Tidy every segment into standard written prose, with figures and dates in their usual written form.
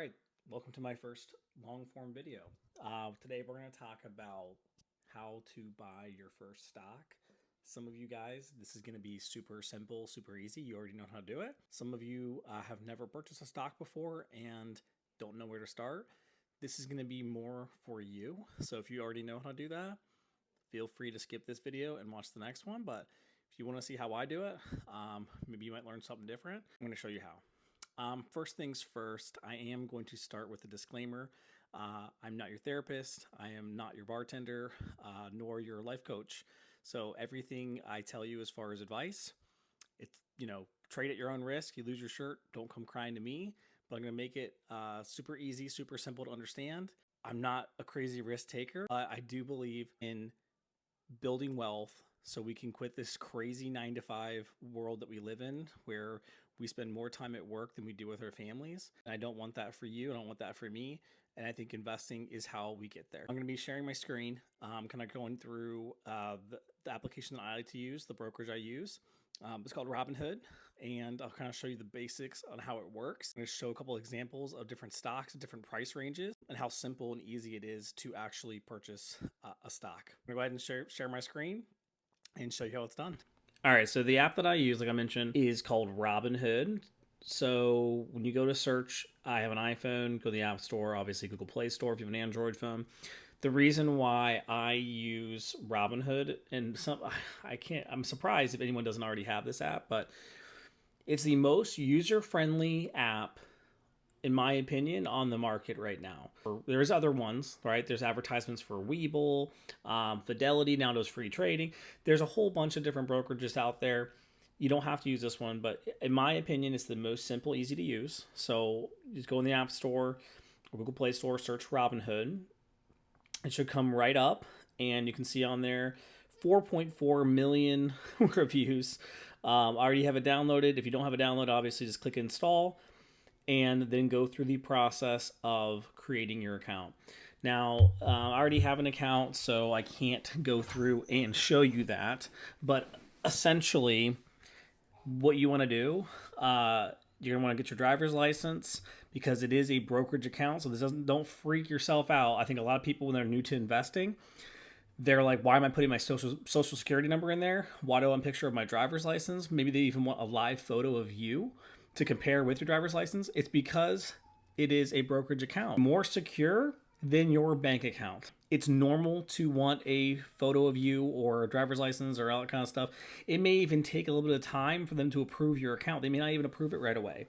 right, welcome to my first long form video. Today we're going to talk about how to buy your first stock. Some of you guys, this is going to be super simple, super easy. You already know how to do it. Some of you have never purchased a stock before and don't know where to start. This is going to be more for you. So if you already know how to do that, feel free to skip this video and watch the next one. But if you want to see how I do it, maybe you might learn something different. I'm going to show you how. First things first, I am going to start with a disclaimer. I'm not your therapist. I am not your bartender, nor your life coach. So everything I tell you as far as advice, it's, trade at your own risk. You lose your shirt, don't come crying to me. But I'm going to make it super easy, super simple to understand. I'm not a crazy risk taker. I do believe in building wealth so we can quit this crazy 9-to-5 world that we live in where we spend more time at work than we do with our families. And I don't want that for you. I don't want that for me. And I think investing is how we get there. I'm going to be sharing my screen, kind of going through the application that I like to use, the brokerage I use. It's called Robinhood, and I'll kind of show you the basics on how it works. I'm going to show a couple examples of different stocks at different price ranges and how simple and easy it is to actually purchase a stock. I'm going to go ahead and share my screen and show you how it's done. All right, so the app that I use, like I mentioned, is called Robinhood. So when you go to search, I have an iPhone, go to the App Store, obviously Google Play Store if you have an Android phone. The reason why I use Robinhood, and I'm surprised if anyone doesn't already have this app, but it's the most user-friendly app, in my opinion, on the market right now. There's other ones, right? There's advertisements for Webull, Fidelity now does free trading. There's a whole bunch of different brokerages out there. You don't have to use this one, but in my opinion, it's the most simple, easy to use. So just go in the App Store or Google Play Store, search Robinhood. It should come right up, and you can see on there 4.4 million reviews. I already have it downloaded. If you don't have it downloaded, obviously just click install and then go through the process of creating your account. Now, I already have an account, so I can't go through and show you that. But essentially, what you want to do, you're going to want to get your driver's license because it is a brokerage account. So don't freak yourself out. I think a lot of people, when they're new to investing, they're like, why am I putting my social security number in there? Why do I want a picture of my driver's license? Maybe they even want a live photo of you to compare with your driver's license. It's because it is a brokerage account. More secure than your bank account. It's normal to want a photo of you or a driver's license or all that kind of stuff. It may even take a little bit of time for them to approve your account. They may not even approve it right away.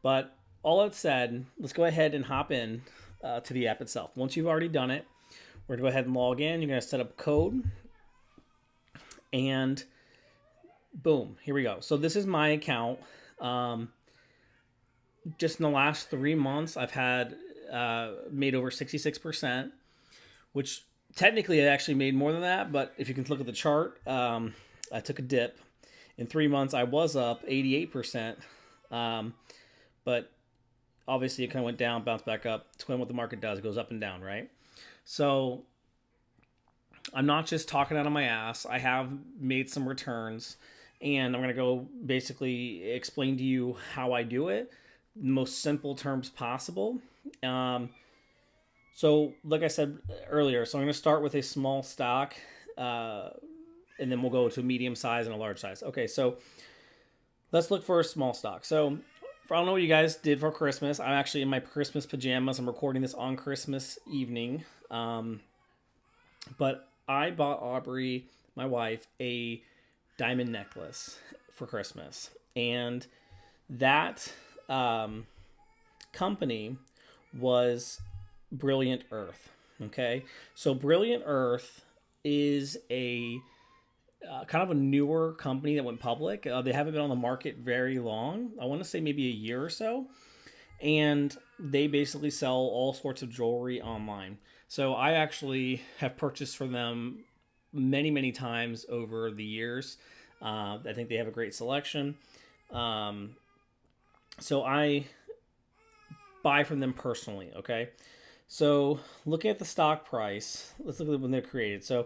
But all that said, let's go ahead and hop in to the app itself. Once you've already done it, we're going to go ahead and log in. You're going to set up code. And boom, here we go. So this is my account. Just in the last 3 months, I've had made over 66%, which technically I actually made more than that. But if you can look at the chart, I took a dip. In 3 months, I was up 88%. But obviously, it kind of went down, bounced back up. It's kind of what the market does. It goes up and down, right? So I'm not just talking out of my ass. I have made some returns. And I'm going to go basically explain to you how I do it in the most simple terms possible. So like I said earlier, so I'm going to start with a small stock, and then we'll go to a medium size and a large size. Okay, so let's look for a small stock. So I don't know what you guys did for Christmas. I'm actually in my Christmas pajamas. I'm recording this on Christmas evening. But I bought Aubrey, my wife, a diamond necklace for Christmas. And that company was Brilliant Earth. Okay, so Brilliant Earth is a kind of a newer company that went public. They haven't been on the market very long. I want to say maybe a year or so. And they basically sell all sorts of jewelry online. So I actually have purchased from them many, many times over the years. I think they have a great selection. So I buy from them personally, okay? So looking at the stock price, let's look at when they're created. So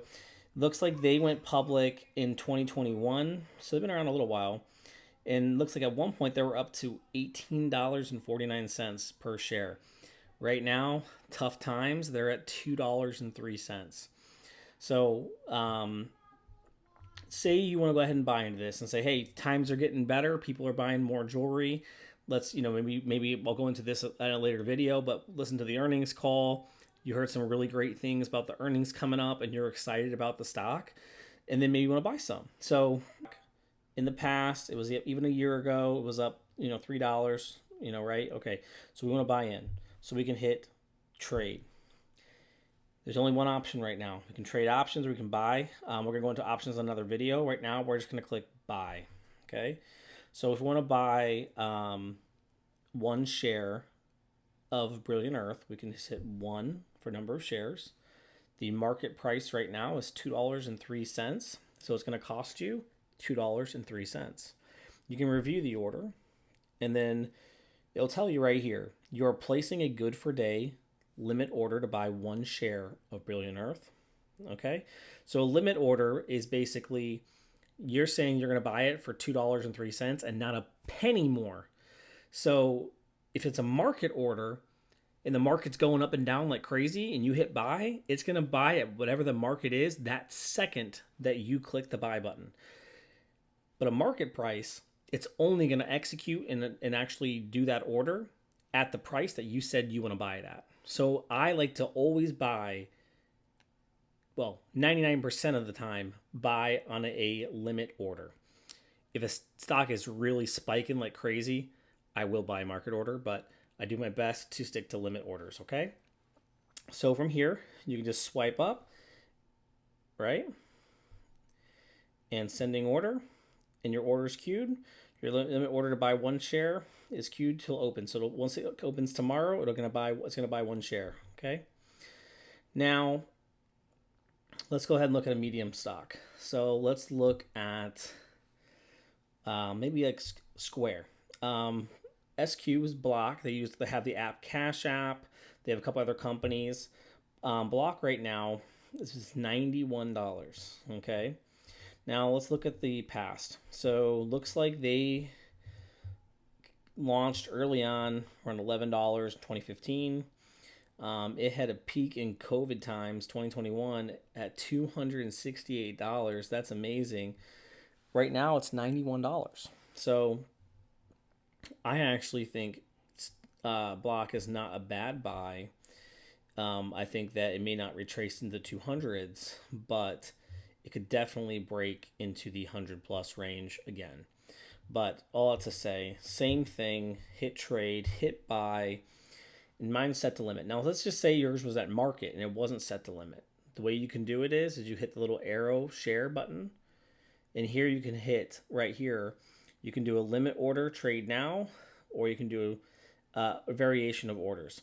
looks like they went public in 2021. So they've been around a little while. And looks like at one point they were up to $18.49 per share. Right now, tough times, they're at $2.03. So, say you want to go ahead and buy into this and say, hey, times are getting better. People are buying more jewelry. Let's, maybe I'll go into this in a later video, but listen to the earnings call. You heard some really great things about the earnings coming up and you're excited about the stock. And then maybe you want to buy some. So in the past, it was even a year ago, it was up, $3, right? Okay. So we want to buy in so we can hit trade. There's only one option right now. We can trade options or we can buy. We're going to go into options in another video. Right now, we're just going to click buy. Okay. So if we want to buy 1 share of Brilliant Earth, we can just hit 1 for number of shares. The market price right now is $2.03. So it's going to cost you $2.03. You can review the order and then it'll tell you right here, you're placing a good for day limit order to buy 1 share of Brilliant Earth. Okay. So a limit order is basically you're saying you're going to buy it for $2.03 and not a penny more. So if it's a market order and the market's going up and down like crazy and you hit buy, it's going to buy at whatever the market is that second that you click the buy button. But a market price, it's only going to execute and actually do that order at the price that you said you want to buy it at. So I like to always buy, 99% of the time, buy on a limit order. If a stock is really spiking like crazy, I will buy a market order, but I do my best to stick to limit orders, okay? So from here, you can just swipe up, right? And sending order, and your order is queued. Your limit order to buy 1 share is queued till open. So once it opens tomorrow, it's going to buy 1 share, okay? Now, let's go ahead and look at a medium stock. So let's look at maybe like Square. SQ is Block. They have the app Cash App. They have a couple other companies. Block right now, this is $91. Okay. Now let's look at the past. So looks like they launched early on around $11 in 2015. It had a peak in COVID times, 2021, at $268. That's amazing. Right now, it's $91. So I actually think Block is not a bad buy. I think that it may not retrace into the 200s, but it could definitely break into the 100+ range again. But all that to say, same thing, hit trade, hit buy, and mine's set to limit. Now, let's just say yours was at market and it wasn't set to limit. The way you can do it is you hit the little arrow share button, and here you can hit right here. You can do a limit order, trade now, or you can do a variation of orders.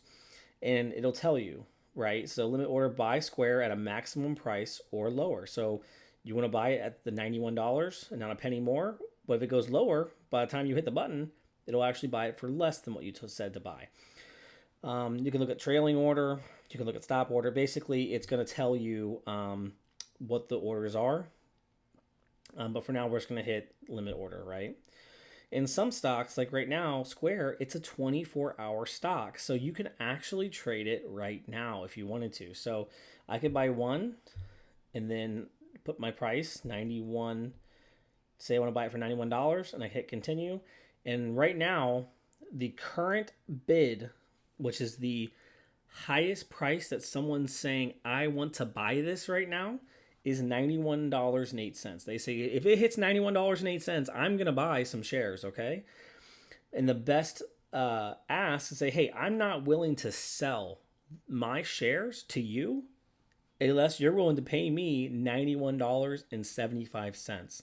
And it'll tell you, right? So limit order buy Square at a maximum price or lower. So you want to buy it at the $91 and not a penny more. But if it goes lower, by the time you hit the button, it'll actually buy it for less than what you said to buy. You can look at trailing order. You can look at stop order. Basically, it's going to tell you what the orders are. But for now, we're just going to hit limit order, right? In some stocks, like right now, Square, it's a 24-hour stock. So you can actually trade it right now if you wanted to. So I could buy 1 and then put my price, 91. Say I want to buy it for $91 and I hit continue. And right now, the current bid, which is the highest price that someone's saying, I want to buy this right now, is $91.08. They say if it hits $91.08, I'm going to buy some shares, okay? And the best ask is say, hey, I'm not willing to sell my shares to you unless you're willing to pay me $91.75.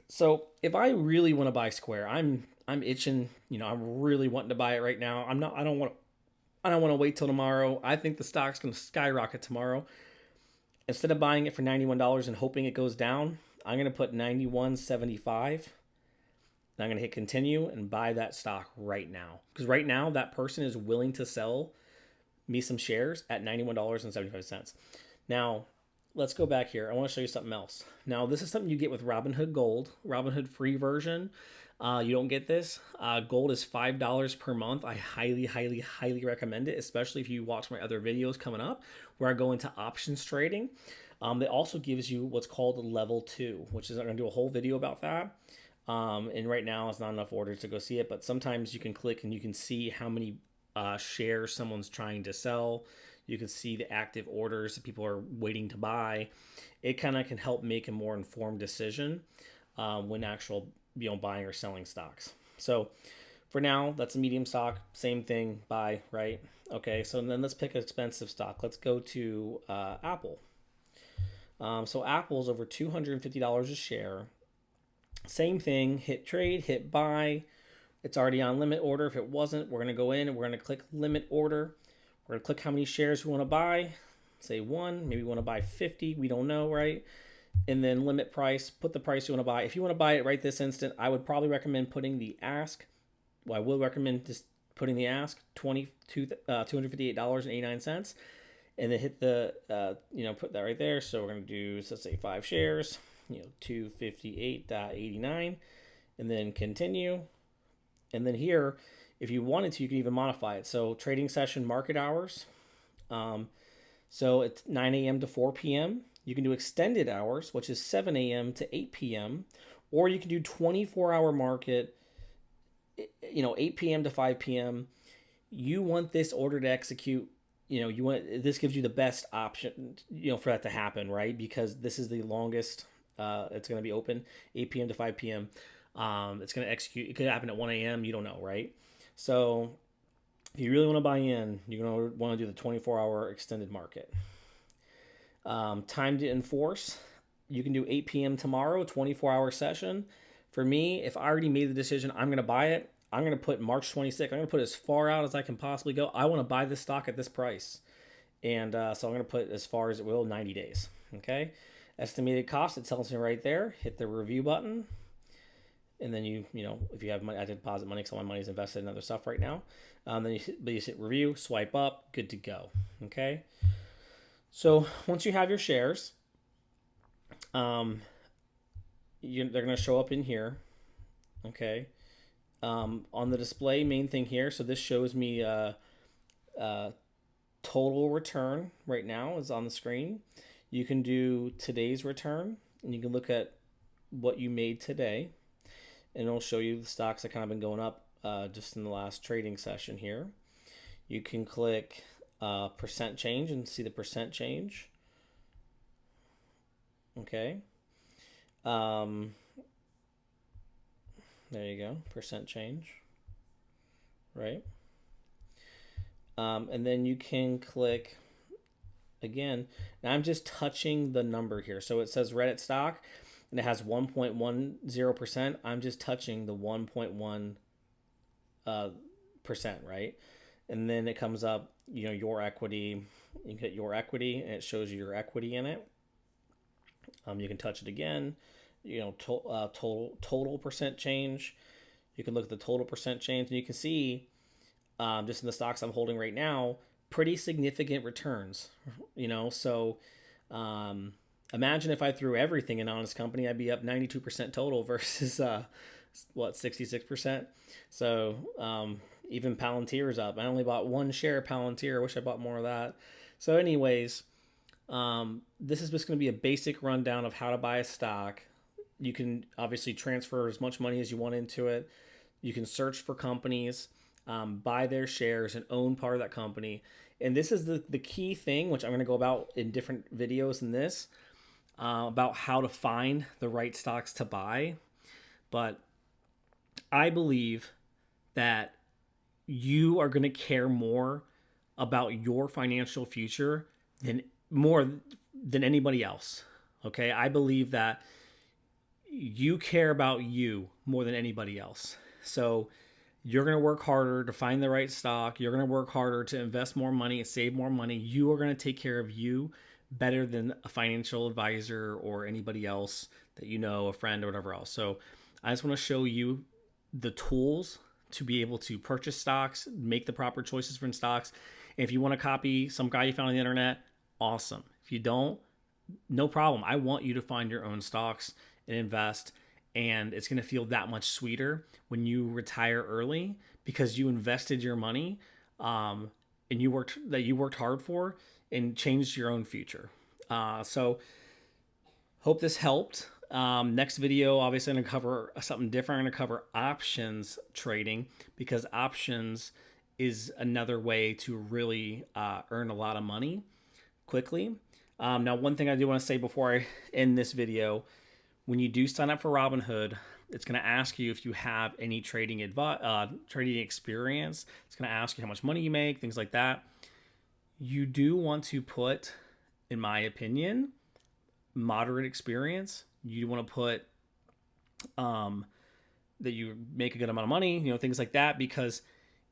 So if I really want to buy Square, I'm itching, I'm really wanting to buy it right now. I don't want to wait till tomorrow. I think the stock's going to skyrocket tomorrow. Instead of buying it for $91 and hoping it goes down, I'm going to put $91.75. And I'm going to hit continue and buy that stock right now. Because right now, that person is willing to sell me some shares at $91.75. Now, let's go back here. I want to show you something else. Now, this is something you get with Robinhood Gold, Robinhood free version. You don't get this. Gold is $5 per month. I highly, highly, highly recommend it, especially if you watch my other videos coming up where I go into options trading. It also gives you what's called level 2, which is I'm going to do a whole video about that. And right now it's not enough orders to go see it, but sometimes you can click and you can see how many shares someone's trying to sell. You can see the active orders that people are waiting to buy. It kind of can help make a more informed decision when actual buying or selling stocks. So for now, that's a medium stock. Same thing, buy, right? Okay, so then let's pick an expensive stock. Let's go to Apple. So Apple's over $250 a share. Same thing, hit trade, hit buy. It's already on limit order. If it wasn't, we're going to go in and we're going to click limit order. We're going to click how many shares we want to buy. Say 1, maybe we want to buy 50. We don't know, right? And then limit price, put the price you want to buy. If you want to buy it right this instant, I would probably recommend putting the ask. Well, I will recommend just putting the ask, $258.89. And then hit the, put that right there. So we're going to do, let's say 5 shares, $258.89. And then continue. And then here, if you wanted to, you can even modify it. So trading session market hours. So it's 9 a.m. to 4 p.m. You can do extended hours, which is 7 a.m. to 8 p.m. Or you can do 24-hour market, 8 p.m. to 5 p.m. You want this order to execute. This gives you the best option, for that to happen, right? Because this is the longest it's going to be open, 8 p.m. to 5 p.m. It's going to execute. It could happen at 1 a.m. You don't know, right? So if you really want to buy in, you're going to want to do the 24-hour extended market. Time to enforce. You can do 8 p.m. tomorrow, 24-hour session. For me, if I already made the decision, I'm going to buy it. I'm going to put March 26th. I'm going to put as far out as I can possibly go. I want to buy this stock at this price. And so I'm going to put as far as it will, 90 days. Okay. Estimated cost, it tells me right there. Hit the review button. And then if you have money, I deposit money because all my money is invested in other stuff right now. Then you hit review, swipe up, good to go. Okay. So once you have your shares, they're going to show up in here. Okay. On the display, main thing here. So this shows me total return right now is on the screen. You can do today's return, and you can look at what you made today, and it'll show you the stocks that kind of been going up just in the last trading session here. You can click percent change and see the percent change. Okay. There you go, percent change, right? And then you can click again. Now I'm just touching the number here. So it says Reddit stock and it has 1.10%. I'm just touching the 1.1%, right? And then it comes up, your equity. You can hit your equity and it shows you your equity in it. You can touch it again. Total percent change. You can look at the total percent change and you can see just in the stocks I'm holding right now, pretty significant returns, so imagine if I threw everything in Honest Company, I'd be up 92% total versus 66%. So even Palantir is up. I only bought 1 share of Palantir. I wish I bought more of that. So anyways, this is just going to be a basic rundown of how to buy a stock. You can obviously transfer as much money as you want into it. You can search for companies, buy their shares, and own part of that company. And this is the key thing, which I'm going to go about in different videos in this, about how to find the right stocks to buy. But I believe that you are going to care more about your financial future than anybody else. Okay? I believe that you care about you more than anybody else. So you're going to work harder to find the right stock. You're going to work harder to invest more money and save more money. You are going to take care of you better than a financial advisor or anybody else that a friend or whatever else. So I just want to show you the tools to be able to purchase stocks, make the proper choices for stocks. And if you want to copy some guy you found on the internet, awesome. If you don't, no problem. I want you to find your own stocks and invest. And it's going to feel that much sweeter when you retire early because you invested your money, and you worked hard for and changed your own future. So hope this helped. Next video, obviously, I'm going to cover something different. I'm going to cover options trading because options is another way to really earn a lot of money quickly. Now, one thing I do want to say before I end this video, when you do sign up for Robinhood, it's going to ask you if you have any trading experience. It's going to ask you how much money you make, things like that. You do want to put, in my opinion, moderate experience. You want to put that you make a good amount of money, things like that, because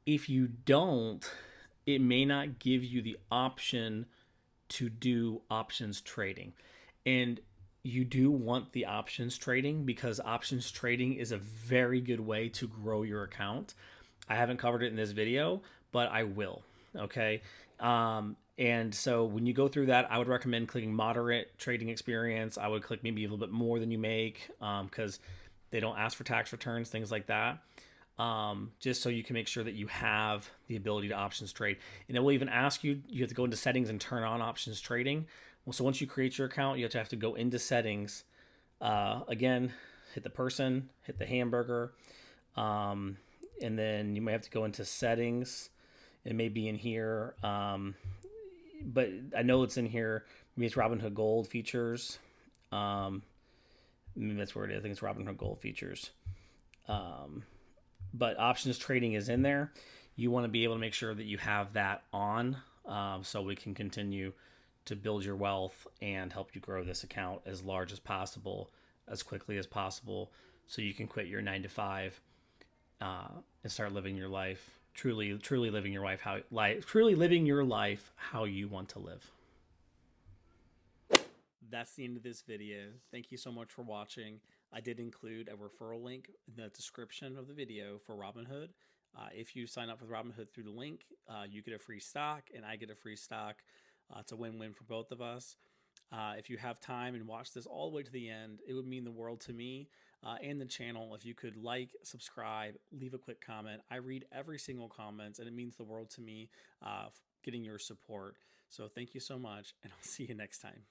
if you don't, it may not give you the option to do options trading. And you do want the options trading because options trading is a very good way to grow your account. I haven't covered it in this video, but I will. Okay. And so when you go through that, I would recommend clicking moderate trading experience. I would click maybe a little bit more than you make because they don't ask for tax returns, things like that. Just so you can make sure that you have the ability to options trade. And it will even ask you, you have to go into settings and turn on options trading. Well, so once you create your account, you have to go into settings. Again, hit the person, hit the hamburger, and then you might have to go into settings. It may be in here, but I know it's in here. Maybe it's Robinhood Gold features. Maybe that's where it is. I think it's Robinhood Gold features. But options trading is in there. You want to be able to make sure that you have that on, so we can continue to build your wealth and help you grow this account as large as possible, as quickly as possible, so you can quit your 9 to 5 and start living your life, truly living your life how you want to live. That's the end of this video. Thank you so much for watching. I did include a referral link in the description of the video for Robinhood. If you sign up with Robinhood through the link, you get a free stock and I get a free stock. It's a win-win for both of us. If you have time and watch this all the way to the end, it would mean the world to me and the channel if you could like, subscribe, leave a quick comment. I read every single comment and it means the world to me getting your support. So thank you so much and I'll see you next time.